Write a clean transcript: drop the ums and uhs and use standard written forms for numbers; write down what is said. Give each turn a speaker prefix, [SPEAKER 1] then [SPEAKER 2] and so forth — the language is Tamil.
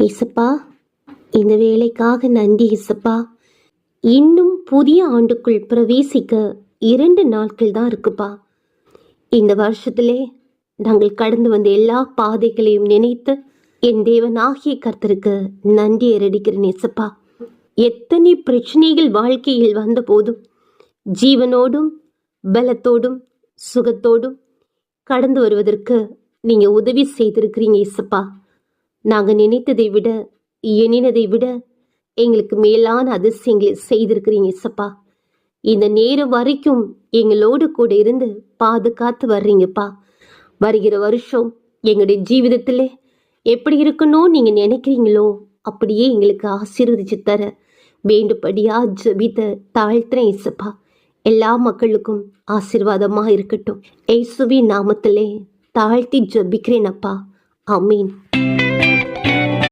[SPEAKER 1] இசப்பா, இந்த வேலைக்காக நன்றி இசப்பா. இன்னும் புதிய ஆண்டுக்குள் பிரவேசிக்க 2 நாட்கள் தான் இருக்குப்பா. இந்த வருஷத்திலே நாங்கள் கடந்து வந்த எல்லா பாதைகளையும் நினைத்து என் தேவனாகிய கர்த்தருக்கு நன்றி ஏறடிக்கிறேன் இசப்பா. எத்தனை பிரச்சனைகள் வாழ்க்கையில் வந்த போதும் ஜீவனோடும் பலத்தோடும் சுகத்தோடும் கடந்து வருவதற்கு நீங்க உதவி செய்திருக்கிறீங்க இசப்பா. நாங்க நினைத்ததை விட எண்ணினதை விட எங்களுக்கு மேலான அதிசயங்களை செய்திருக்கிறீங்க இசப்பா. இந்த நேரம் வரைக்கும் எங்களோடு கூட இருந்து பாதுகாத்து வர்றீங்கப்பா. வருகிற வருஷம் எங்களுடைய ஜீவிதத்திலே எப்படி இருக்கணும் நீங்க நினைக்கிறீங்களோ அப்படியே எங்களுக்கு ஆசீர்வதிச்சு தர வேண்டுபடியா ஜெபித்த தாழ்த்துறேன் இசப்பா. எல்லா மக்களுக்கும் ஆசீர்வாதமா இருக்கட்டும். இயேசுவின் நாமத்திலே தாழ்த்தி ஜெபிக்கிறேன் அப்பா. ஆமீன்.